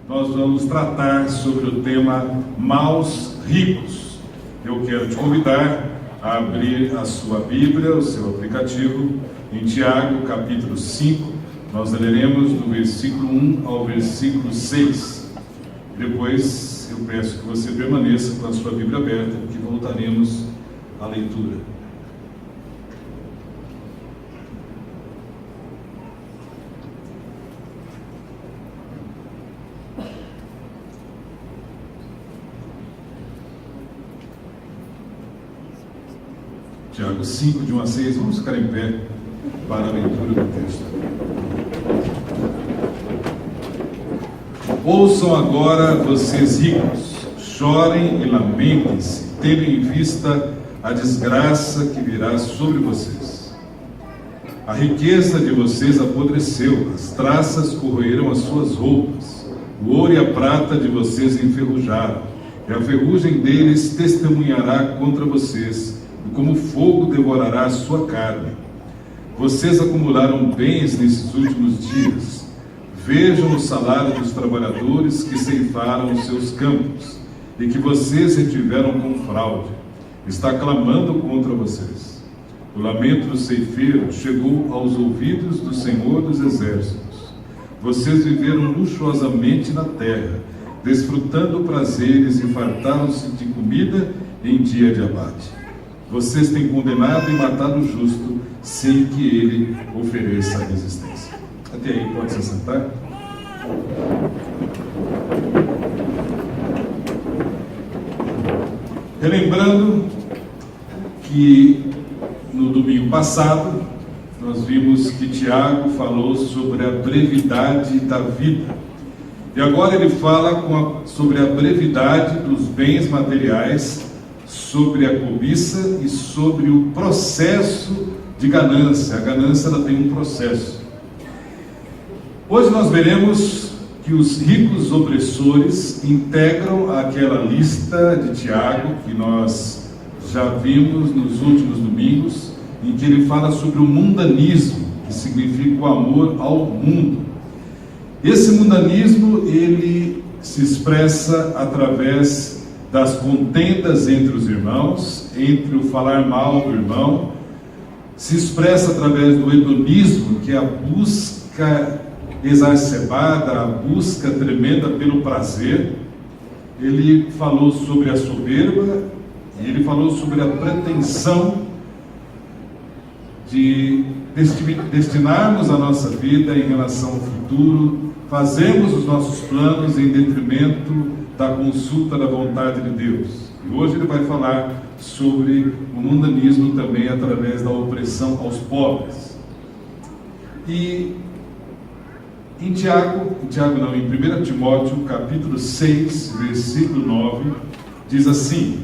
nós vamos tratar sobre o tema Maus Ricos. Eu quero te convidar a abrir a sua Bíblia, o seu aplicativo, em Tiago, capítulo 5. Nós leremos do versículo 1 ao versículo 6. Depois eu peço que você permaneça com a sua Bíblia aberta, porque voltaremos à leitura. Tiago 5, de 1 a 6, vamos ficar em pé para a leitura do texto. Ouçam agora, vocês ricos, chorem e lamentem-se, tendo em vista a desgraça que virá sobre vocês. A riqueza de vocês apodreceu, as traças corroeram as suas roupas, o ouro e a prata de vocês enferrujaram, e a ferrugem deles testemunhará contra vocês, e como fogo devorará a sua carne. Vocês acumularam bens nesses últimos dias. Vejam o salário dos trabalhadores que ceifaram os seus campos, e que vocês retiveram com fraude. Está clamando contra vocês. O lamento do ceifeiro chegou aos ouvidos do Senhor dos Exércitos. Vocês viveram luxuosamente na terra, desfrutando prazeres e fartaram-se de comida em dia de abate. Vocês têm condenado e matado o justo, sem que ele ofereça resistência. Até aí, pode se sentar. Relembrando que no domingo passado, nós vimos que Tiago falou sobre a brevidade da vida. E agora ele fala sobre a brevidade dos bens materiais, sobre a cobiça e sobre o processo de ganância. A ganância, ela tem um processo. Hoje nós veremos que os ricos opressores integram aquela lista de Tiago que nós já vimos nos últimos domingos, em que ele fala sobre o mundanismo, que significa o amor ao mundo. Esse mundanismo, ele se expressa através das contendas entre os irmãos, entre o falar mal do irmão, se expressa através do hedonismo, que é a busca exacerbada, a busca tremenda pelo prazer. Ele falou sobre a soberba e ele falou sobre a pretensão de destinarmos a nossa vida em relação ao futuro, fazemos os nossos planos em detrimento da consulta da vontade de Deus. E hoje ele vai falar sobre o mundanismo também através da opressão aos pobres. E em 1 Timóteo, capítulo 6, versículo 9, diz assim: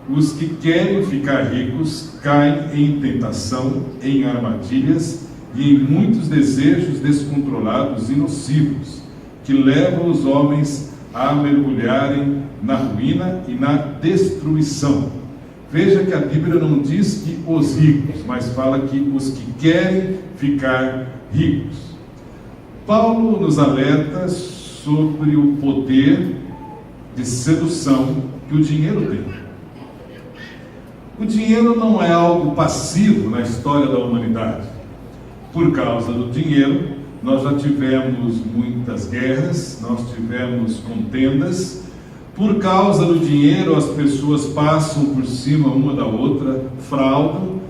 os que querem ficar ricos caem em tentação, em armadilhas e em muitos desejos descontrolados e nocivos, que levam os homens a mergulharem na ruína e na destruição. Veja que a Bíblia não diz que os ricos, mas fala que os que querem ficar ricos. Paulo nos alerta sobre o poder de sedução que o dinheiro tem. O dinheiro não é algo passivo na história da humanidade. Por causa do dinheiro, nós já tivemos muitas guerras, nós tivemos contendas. Por causa do dinheiro, as pessoas passam por cima uma da outra, fraudam,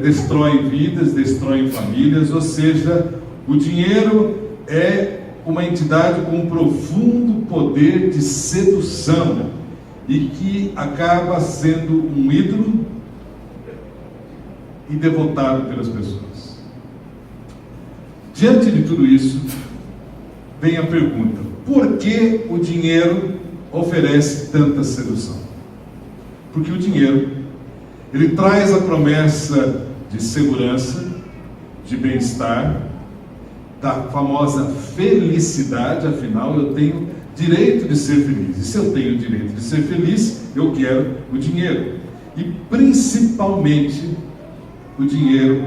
destroem vidas, destroem famílias. Ou seja, o dinheiro é uma entidade com um profundo poder de sedução e que acaba sendo um ídolo e devotado pelas pessoas. Diante de tudo isso, vem a pergunta: por que o dinheiro oferece tanta sedução? Porque o dinheiro, ele traz a promessa de segurança, de bem-estar, da famosa felicidade. Afinal, eu tenho direito de ser feliz. E se eu tenho direito de ser feliz, eu quero o dinheiro. E principalmente, o dinheiro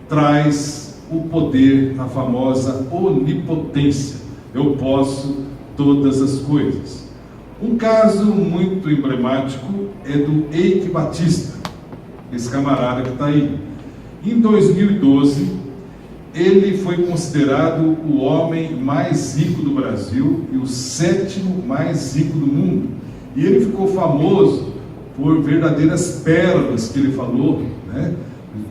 traz o poder, a famosa onipotência. Eu posso todas as coisas. Um caso muito emblemático é do Eike Batista, esse camarada que está aí. Em 2012, ele foi considerado o homem mais rico do Brasil e o 7º mais rico do mundo. E ele ficou famoso por verdadeiras pérolas que ele falou, né,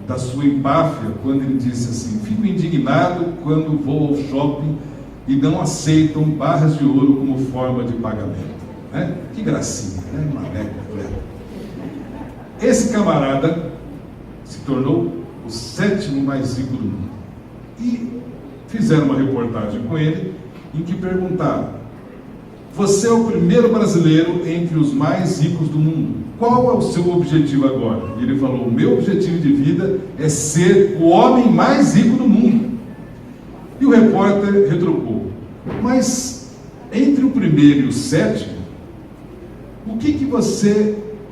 da sua empáfia, quando ele disse assim: fico indignado quando vou ao shopping e não aceitam barras de ouro como forma de pagamento. Né? Que gracinha, né? Uma mega completa. Esse camarada se tornou o 7º mais rico do mundo. E fizeram uma reportagem com ele em que perguntaram: você é o primeiro brasileiro entre os mais ricos do mundo. Qual é o seu objetivo agora? E ele falou: o meu objetivo de vida é ser o homem mais rico do mundo. E o repórter retrucou: mas entre o primeiro e o 7º, o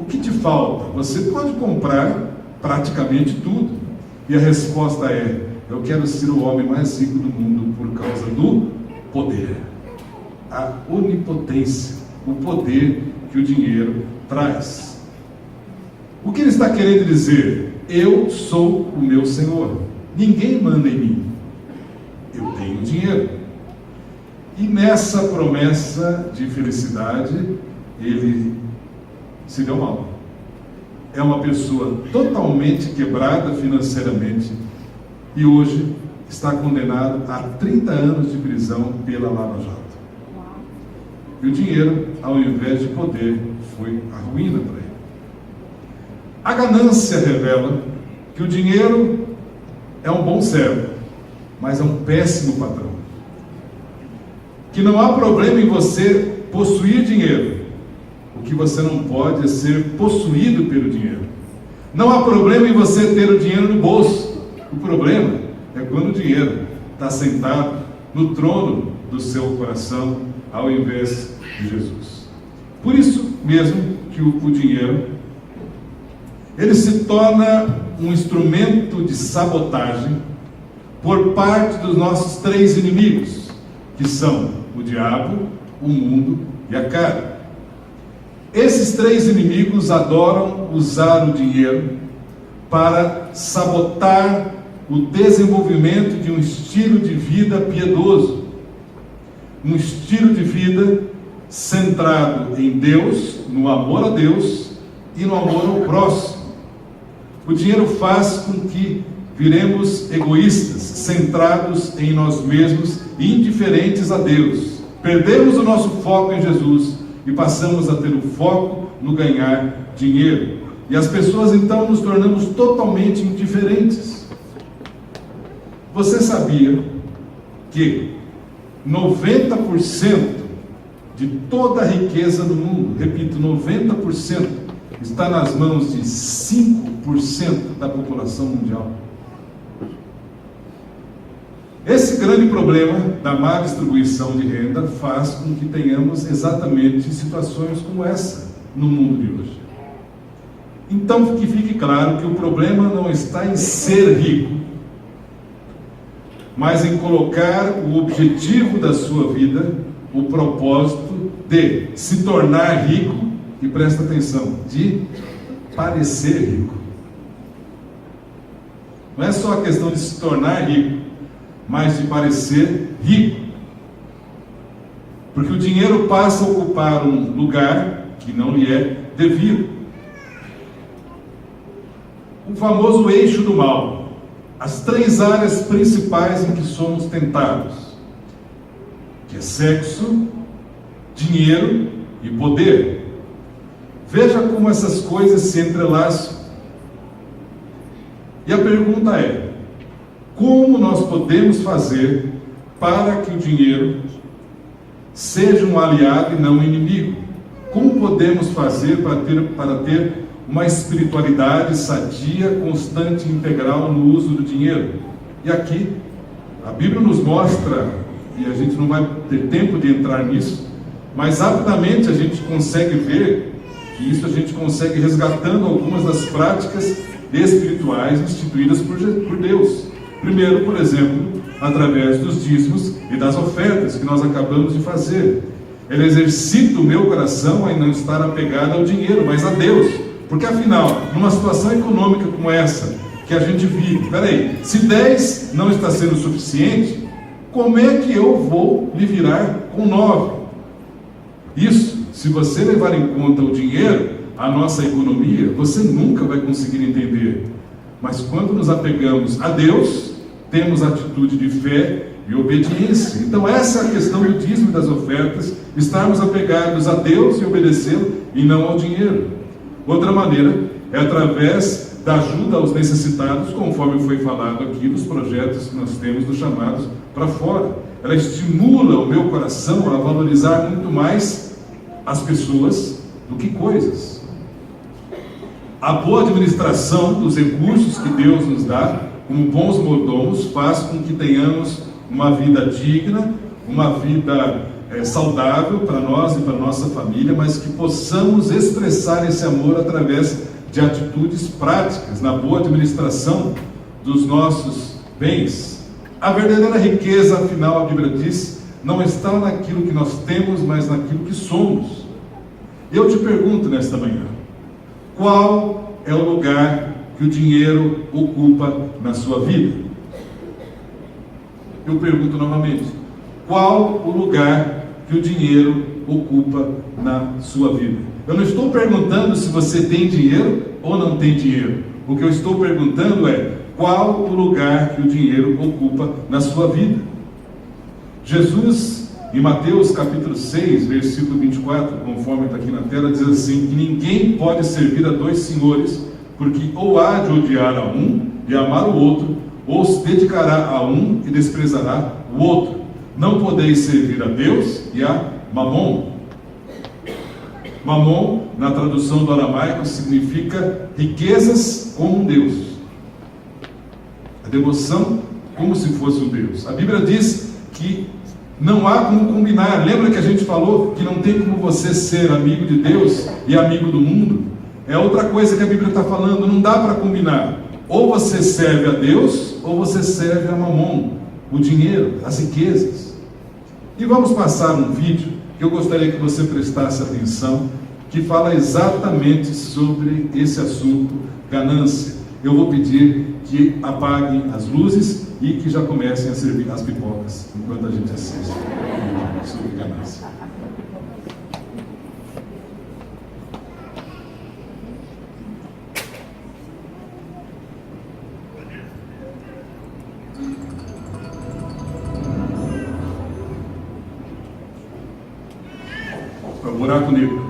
que te falta? Você pode comprar praticamente tudo. E a resposta é: eu quero ser o homem mais rico do mundo por causa do poder. A onipotência, o poder que o dinheiro traz. O que ele está querendo dizer? Eu sou o meu Senhor. Ninguém manda em mim. Eu tenho dinheiro. E nessa promessa de felicidade, ele se deu mal. É uma pessoa totalmente quebrada financeiramente e hoje está condenado a 30 anos de prisão pela Lava Jato. E o dinheiro, ao invés de poder, foi a ruína para ele. A ganância revela que o dinheiro é um bom servo, mas é um péssimo patrão. Que não há problema em você possuir dinheiro. O que você não pode é ser possuído pelo dinheiro. Não há problema em você ter o dinheiro no bolso. O problema é quando o dinheiro está sentado no trono do seu coração, ao invés de Jesus. Por isso mesmo que o dinheiro, ele se torna um instrumento de sabotagem por parte dos nossos 3 inimigos, que são o diabo, o mundo e a carne. Esses 3 inimigos adoram usar o dinheiro para sabotar o desenvolvimento de um estilo de vida piedoso, um estilo de vida centrado em Deus, no amor a Deus e no amor ao próximo. O dinheiro faz com que viremos egoístas, centrados em nós mesmos e indiferentes a Deus. Perdemos o nosso foco em Jesus e passamos a ter o foco no ganhar dinheiro. E as pessoas então nos tornamos totalmente indiferentes. Você sabia que 90% de toda a riqueza do mundo, repito, 90%, está nas mãos de 5% da população mundial? Esse grande problema da má distribuição de renda faz com que tenhamos exatamente situações como essa no mundo de hoje. Então, que fique claro que o problema não está em ser rico, mas em colocar o objetivo da sua vida, o propósito de se tornar rico, e presta atenção, de parecer rico. Não é só a questão de se tornar rico, mas de parecer rico. Porque o dinheiro passa a ocupar um lugar que não lhe é devido. O famoso eixo do mal. As 3 áreas principais em que somos tentados, que é sexo, dinheiro e poder. Veja como essas coisas se entrelaçam. E a pergunta é: como nós podemos fazer para que o dinheiro seja um aliado e não um inimigo? Como podemos fazer para ter uma espiritualidade sadia, constante e integral no uso do dinheiro? E aqui, a Bíblia nos mostra, e a gente não vai ter tempo de entrar nisso, mas rapidamente a gente consegue ver que isso a gente consegue resgatando algumas das práticas espirituais instituídas por Deus. Primeiro, por exemplo, através dos dízimos e das ofertas que nós acabamos de fazer. ela exercita o meu coração a não estar apegado ao dinheiro, mas a Deus. Porque afinal, numa situação econômica como essa que a gente vive, peraí, se 10 não está sendo suficiente, como é que eu vou me virar com 9? Isso, se você levar em conta o dinheiro, a nossa economia, você nunca vai conseguir entender. Mas quando nos apegamos a Deus, temos atitude de fé e obediência. Então essa é a questão do dízimo e das ofertas, estarmos apegados a Deus e obedecê-lo e não ao dinheiro. Outra maneira é através da ajuda aos necessitados, conforme foi falado aqui nos projetos que nós temos dos chamados para fora. Ela estimula o meu coração a valorizar muito mais as pessoas do que coisas. A boa administração dos recursos que Deus nos dá, como bons mordomos, faz com que tenhamos uma vida digna, uma vida saudável para nós e para nossa família, mas que possamos expressar esse amor através de atitudes práticas, na boa administração dos nossos bens. A verdadeira riqueza, afinal, a Bíblia diz, não está naquilo que nós temos, mas naquilo que somos. Eu te pergunto nesta manhã, qual é o lugar que o dinheiro ocupa na sua vida? Eu pergunto novamente, qual o lugar que o dinheiro ocupa na sua vida? Eu não estou perguntando se você tem dinheiro ou não tem dinheiro. O que eu estou perguntando é, qual o lugar que o dinheiro ocupa na sua vida? Jesus, em Mateus capítulo 6, versículo 24, conforme está aqui na tela, diz assim, que ninguém pode servir a dois senhores, porque ou há de odiar a um e amar o outro, ou se dedicará a um e desprezará o outro. Não podeis servir a Deus e a Mamon. Mamon, na tradução do aramaico, significa riquezas como um Deus. A devoção como se fosse um Deus. A Bíblia diz que não há como combinar. Lembra que a gente falou que não tem como você ser amigo de Deus e amigo do mundo? É outra coisa que a Bíblia está falando, não dá para combinar. Ou você serve a Deus, ou você serve a Mamon, o dinheiro, as riquezas. E vamos passar um vídeo que eu gostaria que você prestasse atenção, que fala exatamente sobre esse assunto, ganância. Eu vou pedir que apaguem as luzes e que já comecem a servir as pipocas, enquanto a gente assiste sobre ganância. É o buraco negro.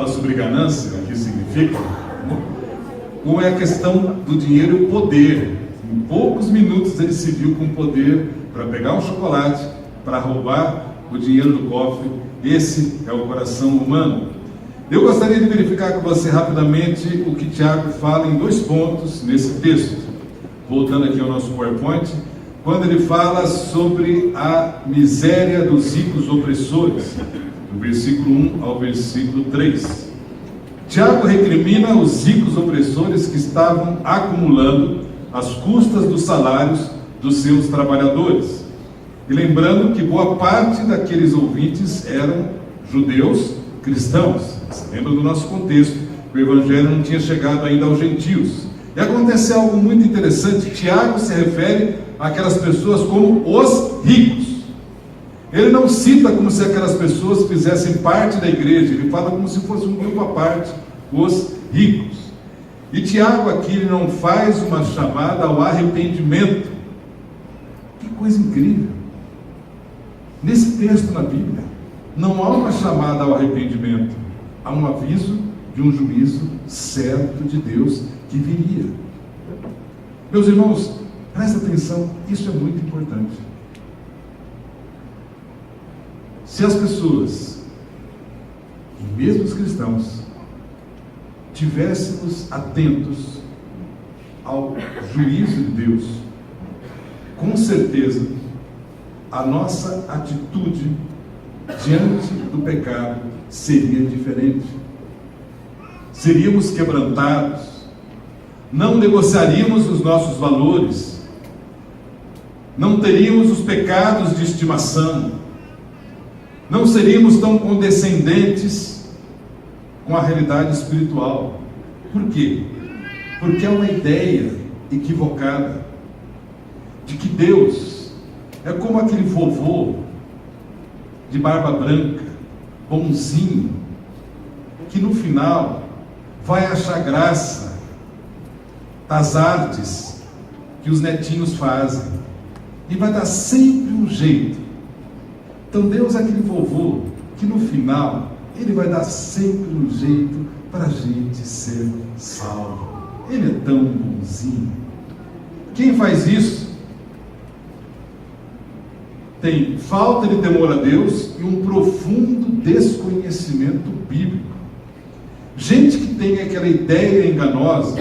fala sobre ganância, o que significa, ou é a questão do dinheiro e o poder. Em poucos minutos ele se viu com poder para pegar um chocolate, para roubar o dinheiro do cofre. Esse é o coração humano. Eu gostaria de verificar com você rapidamente o que Tiago fala em 2 pontos nesse texto. Voltando aqui ao nosso PowerPoint, quando ele fala sobre a miséria dos ricos opressores, do versículo 1 ao versículo 3. Tiago recrimina os ricos opressores que estavam acumulando as custas dos salários dos seus trabalhadores. E lembrando que boa parte daqueles ouvintes eram judeus cristãos. Você lembra do nosso contexto? O evangelho não tinha chegado ainda aos gentios. E acontece algo muito interessante. Tiago se refere àquelas pessoas como os ricos. Ele não cita como se aquelas pessoas fizessem parte da igreja. Ele fala como se fosse um grupo à parte, os ricos. E Tiago aqui ele não faz uma chamada ao arrependimento. Que coisa incrível! Nesse texto na Bíblia, não há uma chamada ao arrependimento. Há um aviso de um juízo certo de Deus que viria. Meus irmãos, presta atenção, isso é muito importante. Se as pessoas, e mesmo os cristãos, tivéssemos atentos ao juízo de Deus, com certeza a nossa atitude diante do pecado seria diferente. Seríamos quebrantados, não negociaríamos os nossos valores, não teríamos os pecados de estimação, não seríamos tão condescendentes com a realidade espiritual. Por quê? Porque é uma ideia equivocada de que Deus é como aquele vovô de barba branca, bonzinho, que no final vai achar graça das artes que os netinhos fazem e vai dar sempre um jeito. Então Deus é aquele vovô que no final ele vai dar sempre um jeito para a gente ser salvo. Ele é tão bonzinho. Quem faz isso tem falta de temor a Deus e um profundo desconhecimento bíblico. Gente que tem aquela ideia enganosa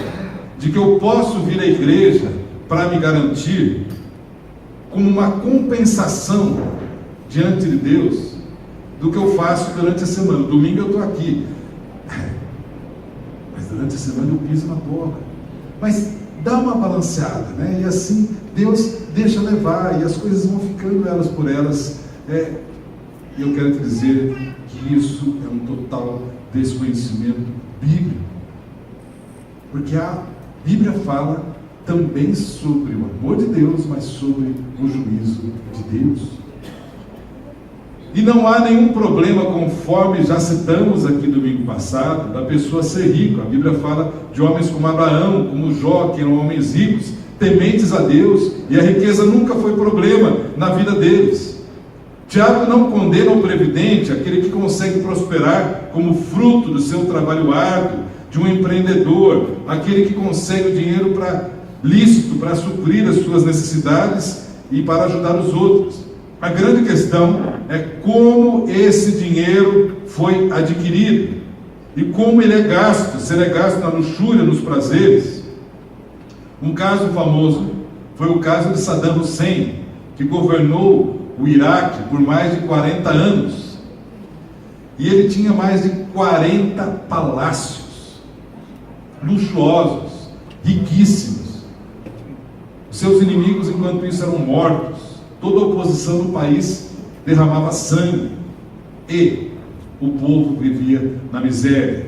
de que eu posso vir à igreja para me garantir como uma compensação diante de Deus do que eu faço durante a semana. Domingo eu estou aqui, mas durante a semana eu piso na bola. Mas dá uma balanceada, né? E assim Deus deixa levar e as coisas vão ficando elas por elas. E eu quero te dizer que isso é um total desconhecimento bíblico, porque a Bíblia fala também sobre o amor de Deus, mas sobre o juízo de Deus. E não há nenhum problema, conforme já citamos aqui domingo passado, da pessoa ser rica. A Bíblia fala de homens como Abraão, como Jó, que eram homens ricos, tementes a Deus, e a riqueza nunca foi problema na vida deles. Tiago não condena o previdente, aquele que consegue prosperar como fruto do seu trabalho árduo, de um empreendedor, aquele que consegue o dinheiro lícito para suprir as suas necessidades e para ajudar os outros. A grande questão é como esse dinheiro foi adquirido e como ele é gasto, se ele é gasto na luxúria, nos prazeres. Um caso famoso foi o caso de Saddam Hussein, que governou o Iraque por mais de 40 anos. E ele tinha mais de 40 palácios, luxuosos, riquíssimos. Os seus inimigos, enquanto isso, eram mortos. Toda a oposição no país derramava sangue. E o povo vivia na miséria.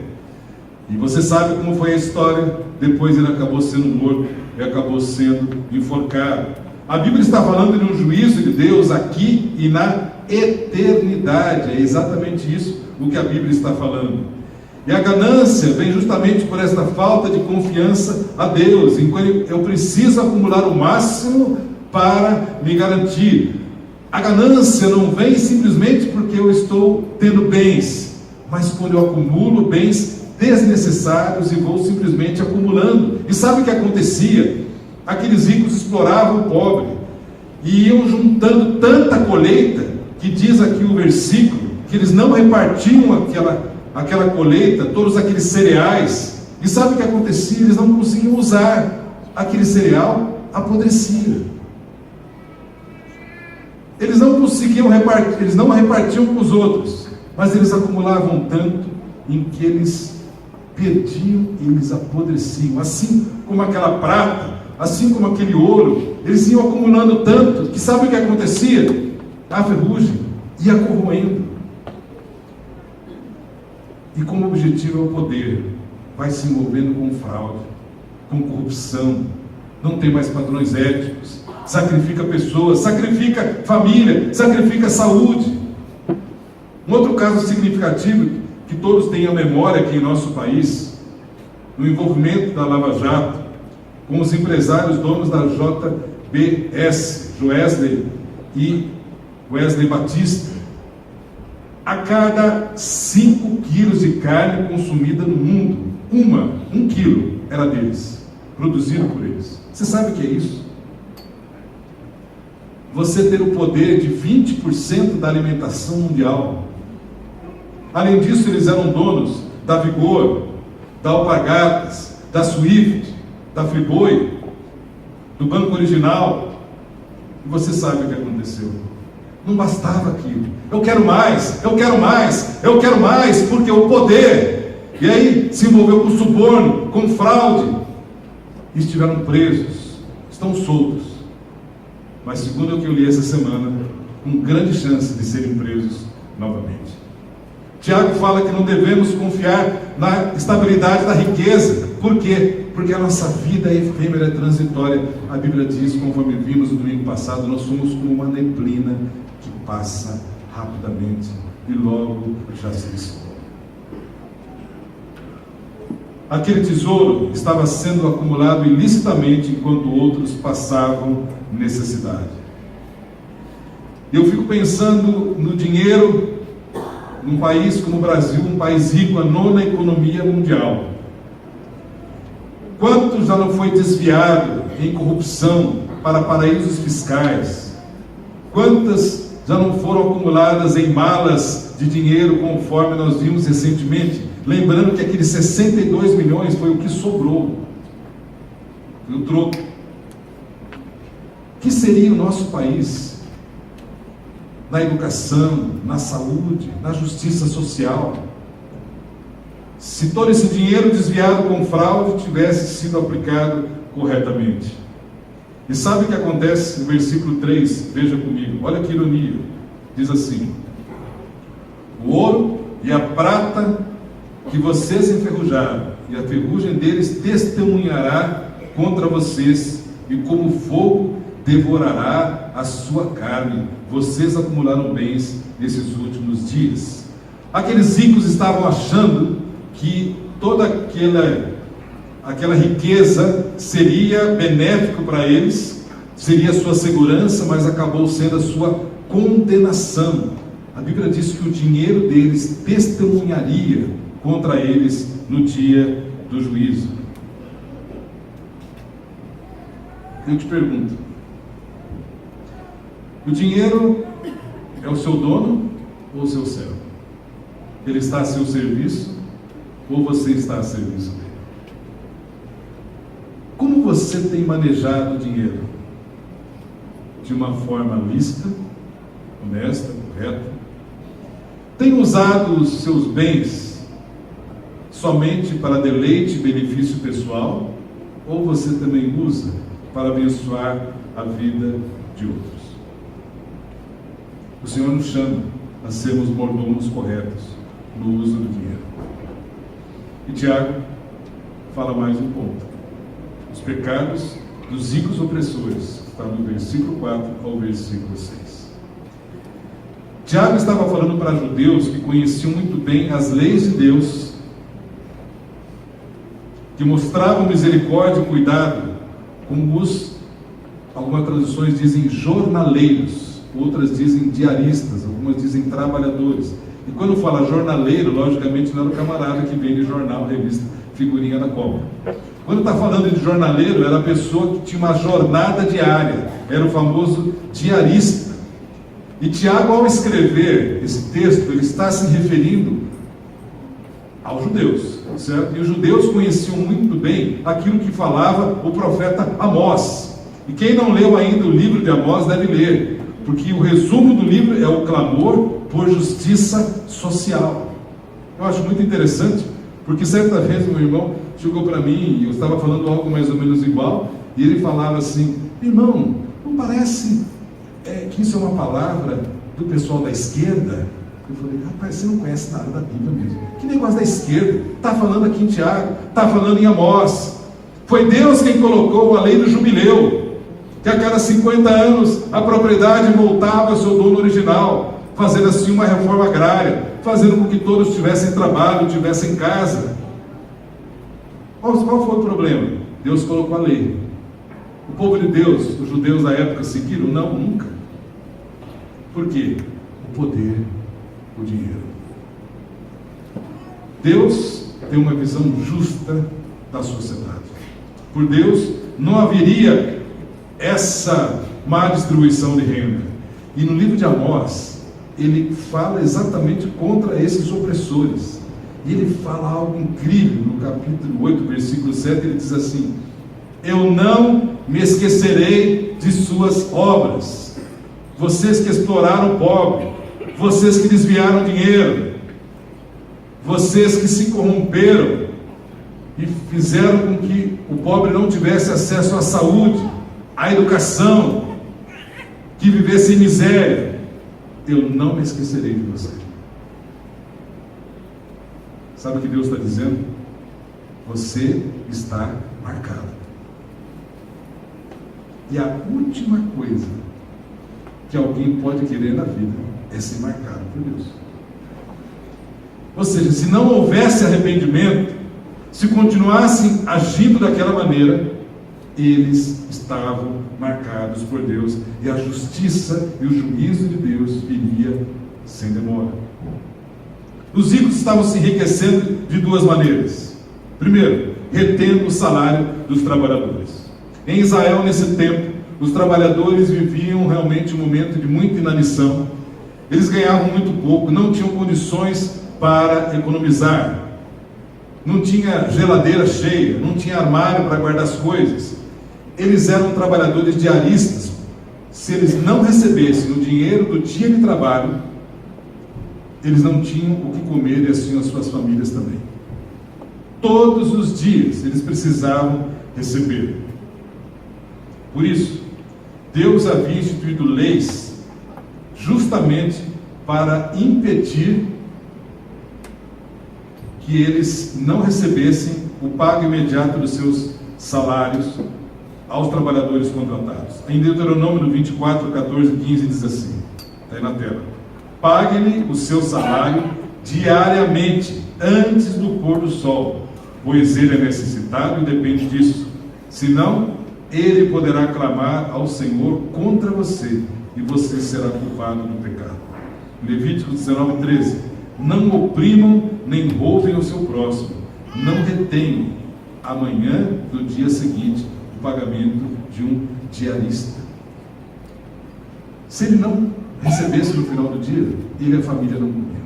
E você sabe como foi a história. Depois ele acabou sendo morto e acabou sendo enforcado. A Bíblia está falando de um juízo de Deus aqui e na eternidade. É exatamente isso o que a Bíblia está falando. E a ganância vem justamente por esta falta de confiança a Deus, em que eu preciso acumular o máximo para me garantir. A ganância não vem simplesmente porque eu estou tendo bens, mas quando eu acumulo bens desnecessários e vou simplesmente acumulando. E sabe o que acontecia? Aqueles ricos exploravam o pobre e iam juntando tanta colheita, que diz aqui o versículo, que eles não repartiam aquela colheita, todos aqueles cereais. E sabe o que acontecia? Eles não conseguiam usar aquele cereal, apodrecia. Eles não conseguiam repartir, eles não repartiam com os outros, mas eles acumulavam tanto em que eles perdiam e eles apodreciam. Assim como aquela prata, assim como aquele ouro, eles iam acumulando tanto que sabe o que acontecia? A ferrugem ia corroendo. E como objetivo é o poder, vai se envolvendo com fraude, com corrupção, não tem mais padrões éticos, sacrifica pessoas, sacrifica família, sacrifica saúde. Um outro caso significativo que todos têm a memória aqui em nosso país, no envolvimento da Lava Jato com os empresários donos da JBS, Joesley e Wesley Batista. A cada 5 quilos de carne consumida no mundo, 1 quilo era deles, produzido por eles. Você sabe o que é isso? Você ter o poder de 20% da alimentação mundial. Além disso, eles eram donos da Vigor, da Alpargatas, da Swift, da Friboi, do Banco Original. E você sabe o que aconteceu. Não bastava aquilo. Eu quero mais, eu quero mais, eu quero mais, porque o poder. E aí se envolveu com suborno, com fraude. E estiveram presos, estão soltos. Mas segundo o que eu li essa semana, com grande chance de serem presos novamente. Tiago fala que não devemos confiar na estabilidade da riqueza. Por quê? Porque a nossa vida é efêmera, é transitória. A Bíblia diz, conforme vimos no domingo passado, nós somos como uma neblina que passa rapidamente e logo já se dissipa. Aquele tesouro estava sendo acumulado ilicitamente enquanto outros passavam necessidade. Eu fico pensando no dinheiro num país como o Brasil, um país rico, a 9ª economia mundial. Quanto já não foi desviado em corrupção para paraísos fiscais? Quantas já não foram acumuladas em malas de dinheiro, conforme nós vimos recentemente? Lembrando que aqueles 62 milhões foi o que sobrou, foi o troco. O que seria o nosso país na educação, na saúde, na justiça social, se todo esse dinheiro desviado com fraude tivesse sido aplicado corretamente? E sabe o que acontece no versículo 3? Veja comigo, olha que ironia. Diz assim: o ouro e a prata que vocês enferrujaram, e a ferrugem deles testemunhará contra vocês, e como fogo devorará a sua carne. Vocês acumularam bens nesses últimos dias. Aqueles ricos estavam achando que toda aquela riqueza seria benéfico para eles, seria a sua segurança, mas acabou sendo a sua condenação. A Bíblia diz que o dinheiro deles testemunharia contra eles no dia do juízo. Eu te pergunto, o dinheiro é o seu dono ou o seu servo? Ele está a seu serviço ou você está a serviço dele? Como você tem manejado o dinheiro? De uma forma lícita, honesta, correta? Tem usado os seus bens somente para deleite e benefício pessoal? Ou você também usa para abençoar a vida de outros? O Senhor nos chama a sermos mordomos corretos no uso do dinheiro. E Tiago fala mais um ponto: os pecados dos ricos opressores, está no versículo 4 ao versículo 6. Tiago estava falando para judeus que conheciam muito bem as leis de Deus, que mostravam misericórdia e cuidado, como algumas traduções dizem jornaleiros, outras dizem diaristas, algumas dizem trabalhadores, E quando fala jornaleiro, logicamente não era o camarada que vende jornal, revista, figurinha da Copa. Quando está falando de jornaleiro, era a pessoa que tinha uma jornada diária, era o famoso diarista. E Tiago, ao escrever esse texto, ele está se referindo aos judeus, certo? E os judeus conheciam muito bem aquilo que falava o profeta Amós. E quem não leu ainda o livro de Amós deve ler, porque o resumo do livro é o clamor por justiça social. Eu acho muito interessante, porque certa vez meu irmão chegou para mim, e eu estava falando algo mais ou menos igual, e ele falava assim: irmão, não parece que isso é uma palavra do pessoal da esquerda? Eu falei: rapaz, você não conhece nada da Bíblia mesmo. Que negócio da esquerda? Está falando aqui em Tiago, está falando em Amós. Foi Deus quem colocou a lei do jubileu, que a cada 50 anos a propriedade voltava ao seu dono original, fazendo assim uma reforma agrária, fazendo com que todos tivessem trabalho, tivessem casa. Qual foi o problema? Deus colocou a lei. O povo de Deus, os judeus da época, seguiram? Não, nunca. Por quê? O poder, o dinheiro. Deus tem uma visão justa da sociedade. Por Deus, não haveria essa má distribuição de renda. E no livro de Amós, ele fala exatamente contra esses opressores. E ele fala algo incrível no capítulo 8, versículo 7, ele diz assim: eu não me esquecerei de suas obras. Vocês que exploraram o pobre, vocês que desviaram dinheiro, vocês que se corromperam e fizeram com que o pobre não tivesse acesso à saúde, à educação, que vivesse em miséria, eu não me esquecerei de você. Sabe o que Deus está dizendo? Você está marcado. E a última coisa que alguém pode querer na vida é ser marcado por Deus. Ou seja, se não houvesse arrependimento, se continuassem agindo daquela maneira, eles estavam marcados por Deus, e a justiça e o juízo de Deus viria sem demora. Os ricos estavam se enriquecendo de duas maneiras. Primeiro, retendo o salário dos trabalhadores. Em Israel, nesse tempo, os trabalhadores viviam realmente um momento de muita inanição. Eles ganhavam muito pouco, não tinham condições para economizar. Não tinha geladeira cheia, não tinha armário para guardar as coisas. Eles eram trabalhadores diaristas. Se eles não recebessem o dinheiro do dia de trabalho, eles não tinham o que comer, e assim as suas famílias também. Todos os dias eles precisavam receber. Por isso, Deus havia instituído leis justamente para impedir que eles não recebessem o pago imediato dos seus salários aos trabalhadores contratados. Em Deuteronômio no 24, 14 e 15 diz assim, está aí na tela: pague-lhe o seu salário diariamente, antes do pôr do sol, pois ele é necessitado e depende disso. Senão, ele poderá clamar ao Senhor contra você, e você será culpado do pecado. Levítico 19, 13: não oprimam nem roubem o seu próximo, não retenham amanhã do dia seguinte o pagamento de um diarista. Se ele não recebesse no final do dia, ele e a família não comiam.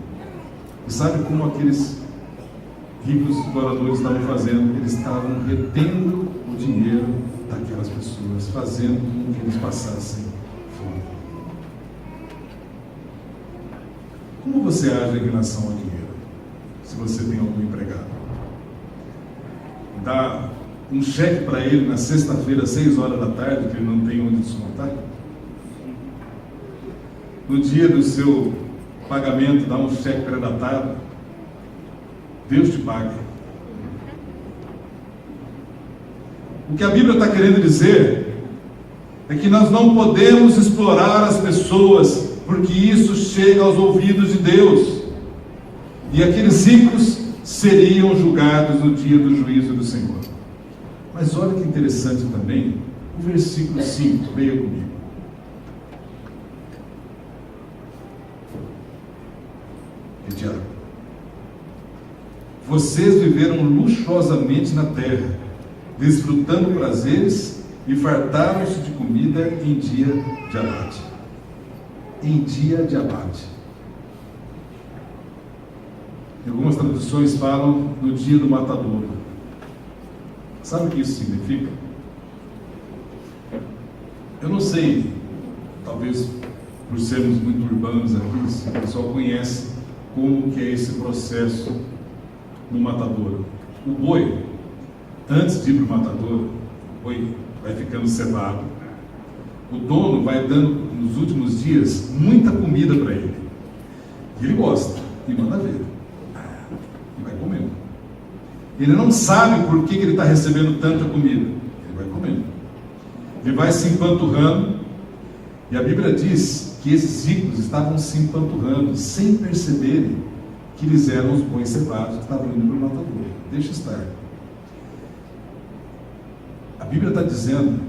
E sabe como aqueles ricos exploradores estavam fazendo? Eles estavam retendo o dinheiro daquelas pessoas, fazendo com que eles passassem fome. Como você age em relação ao dinheiro? Se você tem algum empregado, dá um cheque para ele na sexta-feira, 6 horas da tarde, que ele não tem onde descontar? No dia do seu pagamento, dá um cheque pré-datado? Deus te paga. O que a Bíblia está querendo dizer é que nós não podemos explorar as pessoas, porque isso chega aos ouvidos de Deus. E aqueles ricos seriam julgados no dia do juízo do Senhor. Mas olha que interessante também, o versículo 5, leia comigo. e de água. Vocês viveram luxuosamente na terra, desfrutando prazeres e fartaram-se de comida em dia de abate. Em dia de abate. Algumas traduções falam no dia do matadouro. Sabe o que isso significa? Eu não sei, talvez por sermos muito urbanos aqui, se o pessoal conhece como que é esse processo no matadouro. O boi, antes de ir para o matadouro, o boi vai ficando cevado. O dono vai dando, nos últimos dias, muita comida para ele. E ele gosta, e manda ver. E vai comendo. Ele não sabe por que ele está recebendo tanta comida. Ele vai comendo. Ele vai se empanturrando. E a Bíblia diz que esses ricos estavam se empanturrando, sem perceberem que eles eram os bois cevados que estavam indo para o matadouro. Deixa estar. A Bíblia está dizendo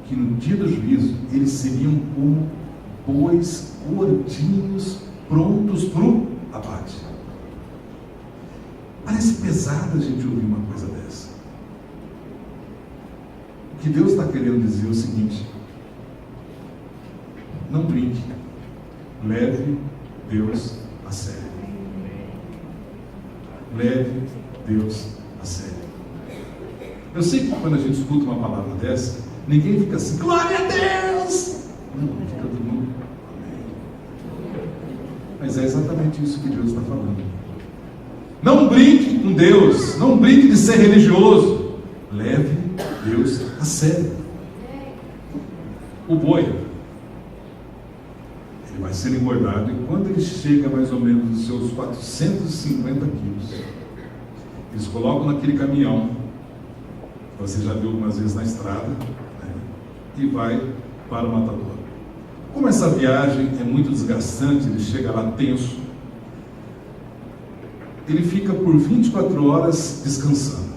que no dia do juízo, eles seriam como bois gordinhos, prontos para o abate. Parece pesado a gente ouvir uma coisa dessa. O que Deus está querendo dizer é o seguinte: não brinque, leve Deus a sério. Leve Deus a sério. Eu sei que quando a gente escuta uma palavra dessa, ninguém fica assim, glória a Deus! Não, fica todo mundo, amém. Mas é exatamente isso que Deus está falando. Não brinque com Deus, não brinque de ser religioso. Leve Deus a sério. O boi, ele vai ser engordado e quando ele chega mais ou menos nos seus 450 quilos, eles colocam naquele caminhão, você já viu algumas vezes na estrada, né? E vai para o matadouro. Como essa viagem é muito desgastante, ele chega lá tenso, ele fica por 24 horas descansando,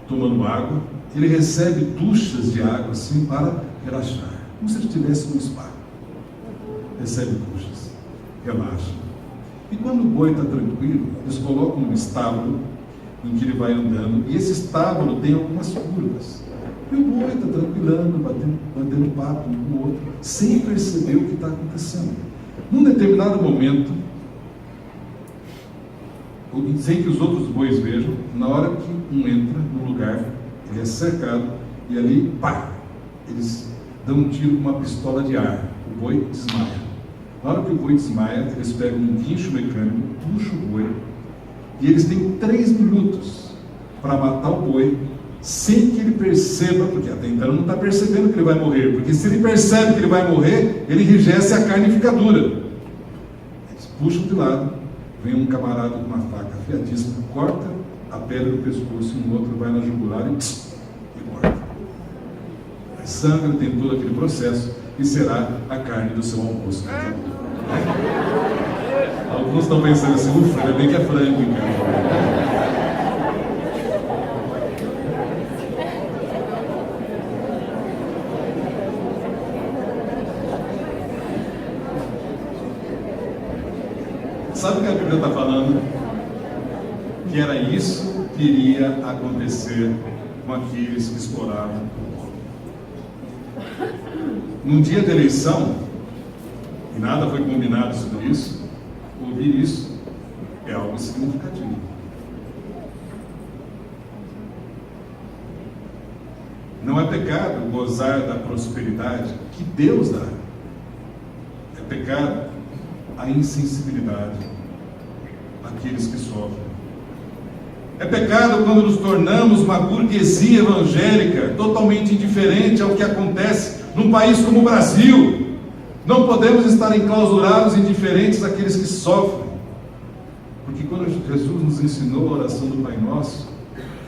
tomando água. Ele recebe duchas de água assim para relaxar, como se ele estivesse no spa. Recebe duchas, relaxa. E quando o boi está tranquilo, eles colocam um estábulo em que ele vai andando, e esse estábulo tem algumas curvas. E o boi está tranquilando, batendo papo um com o outro, sem perceber o que está acontecendo. Num determinado momento, sem que os outros bois vejam, na hora que um entra no lugar, ele é cercado, e ali, pá, eles dão um tiro com uma pistola de ar. O boi desmaia. Na hora que o boi desmaia, eles pegam um guincho mecânico, puxam o boi, e eles têm 3 minutos para matar o boi, sem que ele perceba, porque até então não está percebendo que ele vai morrer, porque se ele percebe que ele vai morrer, ele enrijece e a carne fica dura. Eles puxam de lado, vem um camarada com uma faca afiadíssima, corta a pele do pescoço, e um outro vai na jugular e corta. Sangra, tem todo aquele processo, e será a carne do seu almoço. Alguns estão pensando assim, ufa, ainda bem que é frango, cara. Sabe o que a Bíblia está falando? Que era isso que iria acontecer com aqueles que exploravam o povo. Num dia de eleição, e nada foi combinado sobre isso, ouvir isso é algo significativo. Não é pecado gozar da prosperidade que Deus dá. É pecado a insensibilidade àqueles que sofrem. É pecado quando nos tornamos uma burguesia evangélica totalmente indiferente ao que acontece num país como o Brasil. Não podemos estar enclausurados e indiferentes àqueles que sofrem. Porque quando Jesus nos ensinou a oração do Pai Nosso,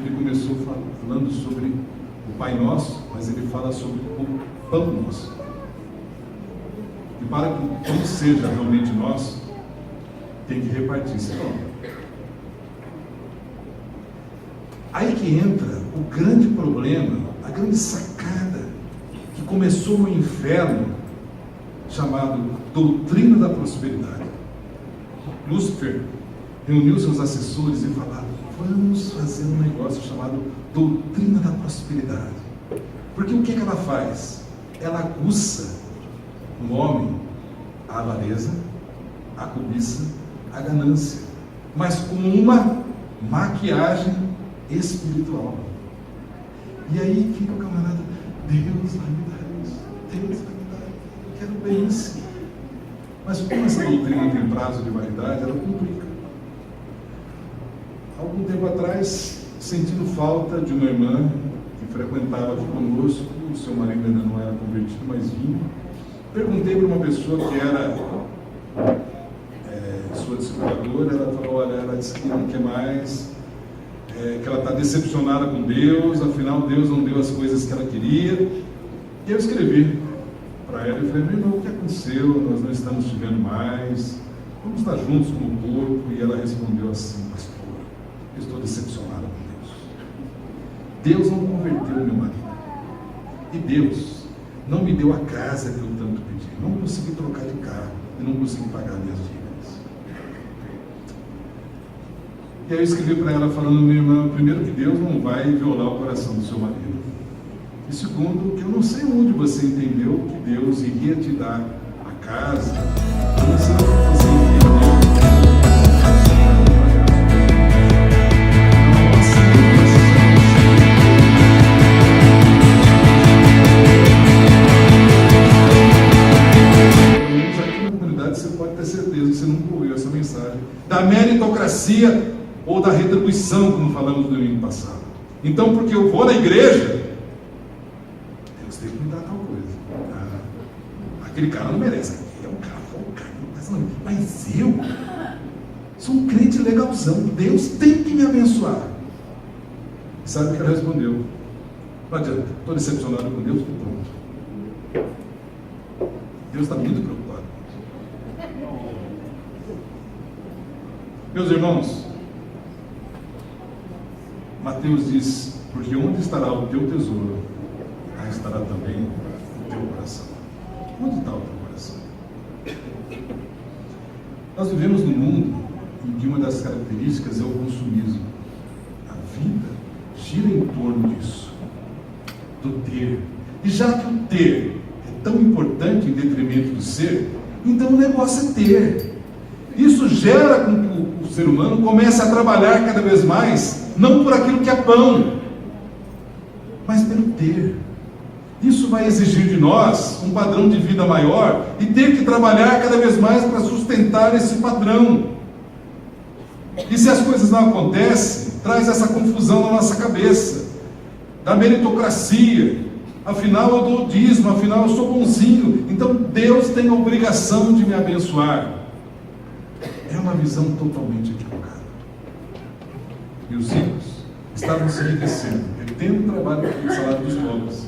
ele começou falando sobre o Pai Nosso, mas ele fala sobre o pão nosso. E para que o pão seja realmente nosso, tem que repartir esse pão. Aí que entra o grande problema, a grande sacada, que começou no inferno, chamado doutrina da prosperidade. Lúcifer reuniu seus assessores e falou: vamos fazer um negócio chamado doutrina da prosperidade. Porque o que ela faz? Ela aguça no homem a avareza, a cobiça, a ganância, mas com uma maquiagem espiritual. E aí fica o camarada: Deus vai me dar isso, Deus vai me dar, eu quero bem isso. Mas como essa doutrina tem prazo de validade, ela complica. Algum tempo atrás, sentindo falta de uma irmã que frequentava aqui conosco, o seu marido ainda não era convertido, mas vinha, perguntei para uma pessoa que era sua discipuladora. Ela falou: olha, ela disse que não quer mais, que ela está decepcionada com Deus, afinal Deus não deu as coisas que ela queria. E eu escrevi para ela e falei: meu irmão, o que aconteceu? Nós não estamos te vendo mais, vamos estar juntos como corpo. E ela respondeu assim: pastor, eu estou decepcionada com Deus. Deus não converteu meu marido, e Deus não me deu a casa que eu tanto pedi. Não consegui trocar de carro e não consegui pagar minhas dívidas. E aí eu escrevi para ela falando: minha irmã, primeiro que Deus não vai violar o coração do seu marido, e segundo que eu não sei onde você entendeu que Deus iria te dar a casa. Eu não sei onde você entendeu. Você pode ter certeza que você nunca ouviu essa mensagem da meritocracia ou da retribuição, como falamos no domingo passado. Então, porque eu vou na igreja, Deus tem que me dar tal coisa. Aquele cara não merece, é um cara folgado, mas eu sou um crente legalzão, Deus tem que me abençoar. E sabe o que ela respondeu? Não adianta, estou decepcionado com Deus, estou pronto. Deus está muito preocupado. Meus irmãos, Mateus diz: porque onde estará o teu tesouro, aí estará também o teu coração. Onde está o teu coração? Nós vivemos num mundo em que uma das características é o consumismo. A vida gira em torno disso, do ter. E já que o ter é tão importante em detrimento do ser, então o negócio é ter. Isso gera com que o ser humano comece a trabalhar cada vez mais, não por aquilo que é pão, mas pelo ter. Isso vai exigir de nós um padrão de vida maior e ter que trabalhar cada vez mais para sustentar esse padrão. E se as coisas não acontecem, traz essa confusão na nossa cabeça, da meritocracia. Afinal eu dou o dízimo, afinal eu sou bonzinho, então Deus tem a obrigação de me abençoar. É uma visão totalmente equivocada. E os ricos estavam se enriquecendo, retendo o trabalho do salário dos pobres,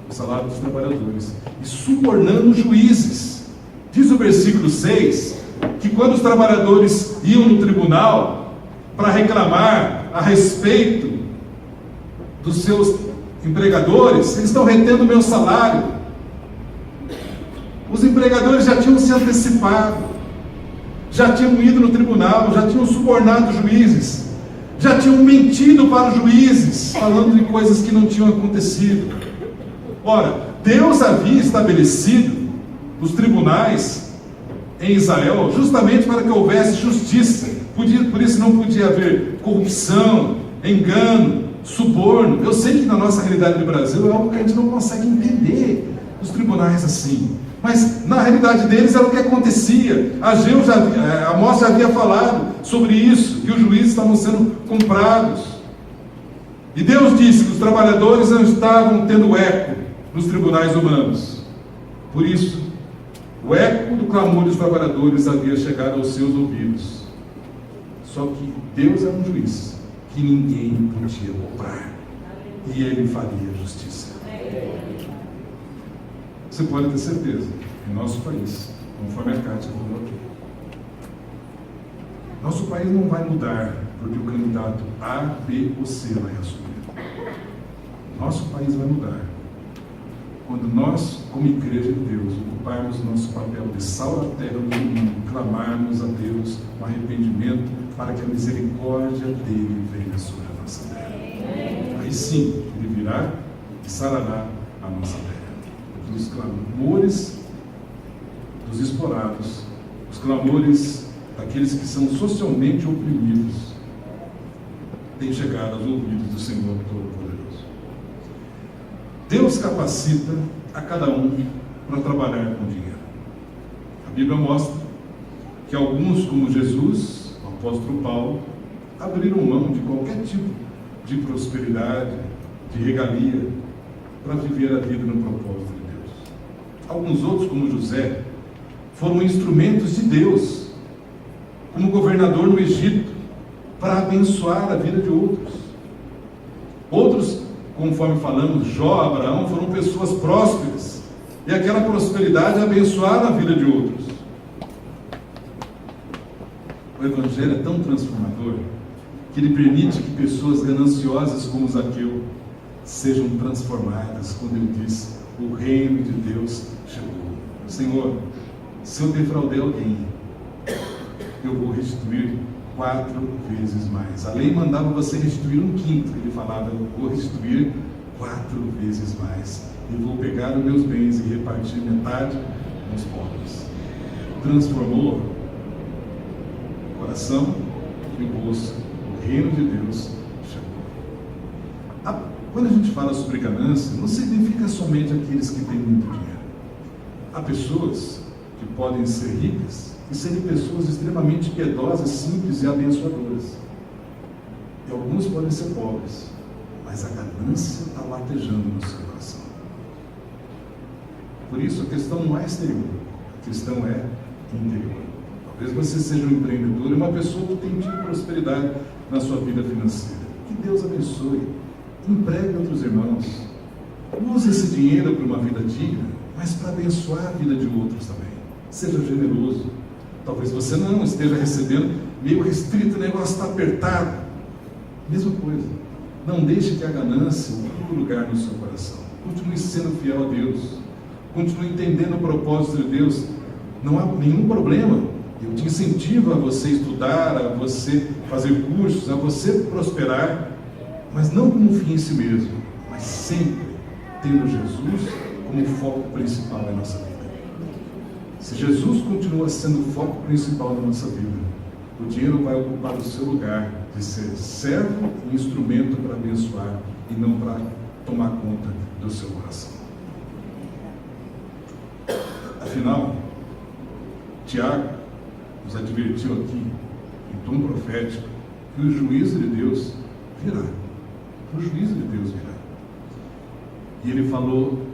o salário dos trabalhadores, e subornando juízes. Diz o versículo 6, que quando os trabalhadores iam no tribunal para reclamar a respeito dos seus empregadores, eles estão retendo o meu salário. Os empregadores já tinham se antecipado, já tinham ido no tribunal, já tinham subornado juízes, já tinham mentido para os juízes, falando de coisas que não tinham acontecido. Ora, Deus havia estabelecido os tribunais em Israel justamente para que houvesse justiça. Por isso não podia haver corrupção, engano, suborno. Eu sei que na nossa realidade do Brasil é algo que a gente não consegue entender, os tribunais assim. Mas na realidade deles era o que acontecia. Amós já havia falado sobre isso, que os juízes estavam sendo comprados. E Deus disse que os trabalhadores não estavam tendo eco nos tribunais humanos. Por isso, o eco do clamor dos trabalhadores havia chegado aos seus ouvidos. Só que Deus é um juiz que ninguém podia comprar, e Ele faria justiça. Você pode ter certeza, em nosso país, conforme a Kátia falou aqui, nosso país não vai mudar porque o candidato A, B ou C vai assumir. Nosso país vai mudar quando nós, como igreja de Deus, ocuparmos nosso papel de sal da terra do mundo, clamarmos a Deus com arrependimento, para que a misericórdia dele venha sobre a nossa terra. Aí sim, ele virá e sarará a nossa terra. Os clamores dos explorados, os clamores daqueles que são socialmente oprimidos, têm chegado aos ouvidos do Senhor Todo-Poderoso. Deus capacita a cada um para trabalhar com dinheiro. A Bíblia mostra que alguns, como Jesus, o apóstolo Paulo, abriram mão de qualquer tipo de prosperidade, de regalia, para viver a vida no propósito de Deus. Alguns outros, como José, foram instrumentos de Deus, como governador no Egito, para abençoar a vida de outros. Outros, conforme falamos, Jó, Abraão, foram pessoas prósperas, e aquela prosperidade abençoaram a vida de outros. O Evangelho é tão transformador que ele permite que pessoas gananciosas como Zaqueu sejam transformadas quando ele diz: o reino de Deus chegou. Senhor, se eu defraudei alguém, eu vou restituir 4 vezes mais. A lei mandava você restituir 1/5. Ele falava: eu vou restituir 4 vezes mais. E vou pegar os meus bens e repartir metade aos pobres. Transformou o coração e o bolso. O reino de Deus chegou. Quando a gente fala sobre ganância, não significa somente aqueles que têm muito dinheiro. Há pessoas que podem ser ricas e serem pessoas extremamente piedosas, simples e abençoadoras. E alguns podem ser pobres, mas a ganância está latejando no seu coração. Por isso, a questão não é exterior, a questão é interior. Talvez você seja um empreendedor e uma pessoa que tem tido prosperidade na sua vida financeira. Que Deus abençoe. Empregue outros irmãos. Use esse dinheiro para uma vida digna, mas para abençoar a vida de outros também. Seja generoso. Talvez você não esteja recebendo, meio restrito, o negócio está apertado. Mesma coisa. Não deixe que a ganância ocupe lugar no seu coração. Continue sendo fiel a Deus. Continue entendendo o propósito de Deus. Não há nenhum problema. Eu te incentivo a você estudar, a você fazer cursos, a você prosperar, mas não como fim em si mesmo, mas sempre tendo Jesus como foco principal da nossa vida. Se Jesus continua sendo o foco principal da nossa vida, o dinheiro vai ocupar o seu lugar de ser servo e instrumento para abençoar e não para tomar conta do seu coração. Afinal, Tiago nos advertiu aqui, em tom profético, que o juízo de Deus virá. O juízo de Deus virá. E ele falou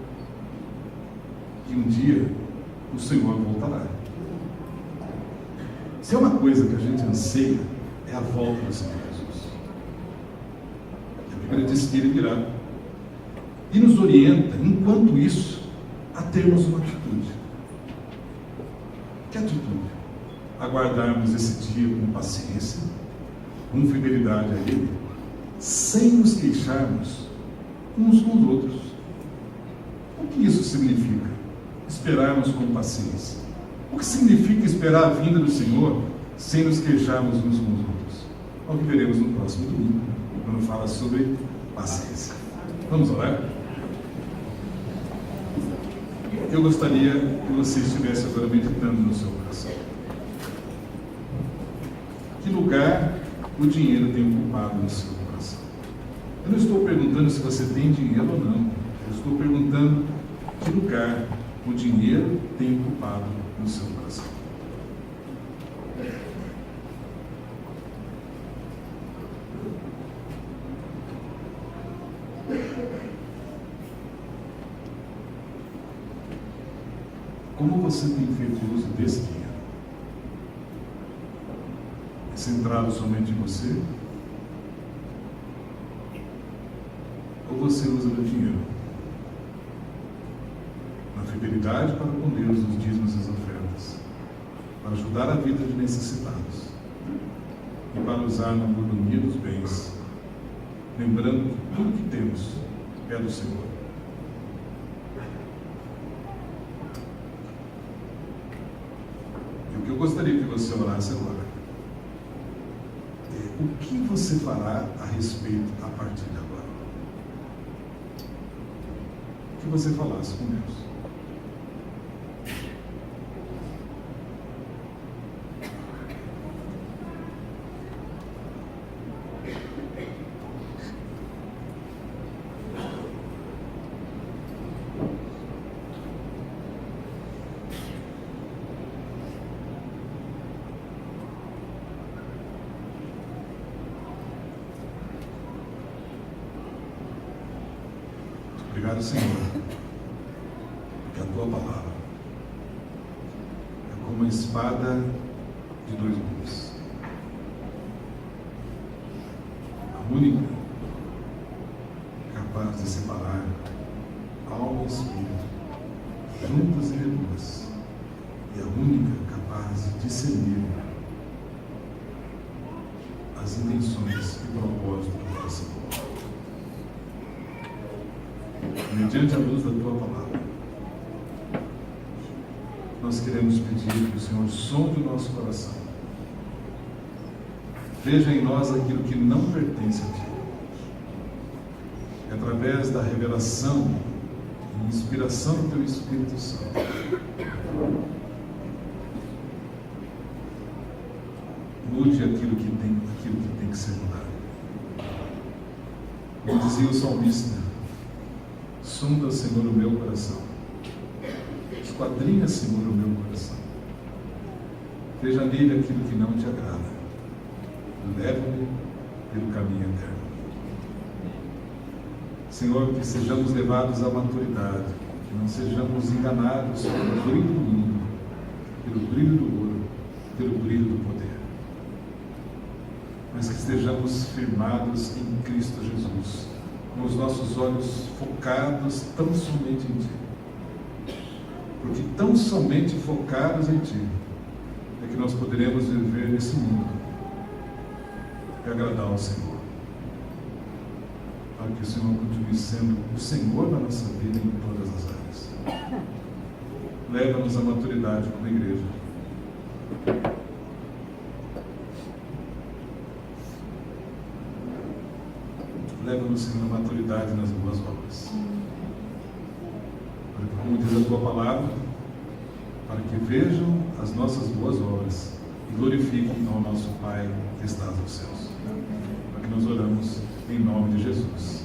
que um dia o Senhor voltará. Se é uma coisa que a gente anseia, é a volta do Senhor Jesus. A Bíblia diz que ele virá. E nos orienta, enquanto isso, a termos uma atitude. Que atitude? Aguardarmos esse dia com paciência, com fidelidade a Ele, sem nos queixarmos uns com os outros. O que isso significa? Esperarmos com paciência. O que significa esperar a vinda do Senhor sem nos queixarmos uns com os outros? É o que veremos no próximo domingo, quando fala sobre paciência. Vamos orar? Eu gostaria que você estivesse agora meditando no seu coração. Que lugar o dinheiro tem ocupado no seu coração? Eu não estou perguntando se você tem dinheiro ou não. Eu estou perguntando que lugar o dinheiro tem ocupado no seu coração. Como você tem feito uso desse dinheiro? É centrado somente em você? Ou você usa do dinheiro na fidelidade para com Deus, nos dízimos e as ofertas, para ajudar a vida de necessitados e para usar na mordomia dos bens, lembrando que tudo que temos é do Senhor? E o que eu gostaria que você orasse agora o que você fará a respeito a partir de agora? Que você falasse com Deus. Obrigado, Senhor, porque a Tua palavra é como uma espada de dois gumes. A única capaz de separar alma e espírito, juntas e medulas, e a única capaz de discernir as intenções e propósitos do coração. Mediante a luz da Tua palavra, nós queremos pedir que o Senhor sonde o nosso coração. Veja em nós aquilo que não pertence a Ti. E através da revelação e inspiração do Teu Espírito Santo, mude aquilo que tem que ser mudado. Como dizia o salmista, sonda, Senhor, o meu coração. Esquadrinha, Senhor, o meu coração. Veja nele aquilo que não te agrada. Leva-me pelo caminho eterno. Senhor, que sejamos levados à maturidade, que não sejamos enganados pelo brilho do mundo, pelo brilho do ouro, pelo brilho do poder, mas que estejamos firmados em Cristo Jesus, com os nossos olhos focados tão somente em Ti. Porque tão somente focados em Ti é que nós poderemos viver nesse mundo e agradar ao Senhor. Para que o Senhor continue sendo o Senhor da nossa vida em todas as áreas. Leva-nos à maturidade como igreja. Leva-nos, Senhor, à maturidade nas boas obras. Como diz a Tua palavra, para que vejam as nossas boas obras e glorifiquem ao nosso Pai que está nos céus. Para que nós oramos em nome de Jesus.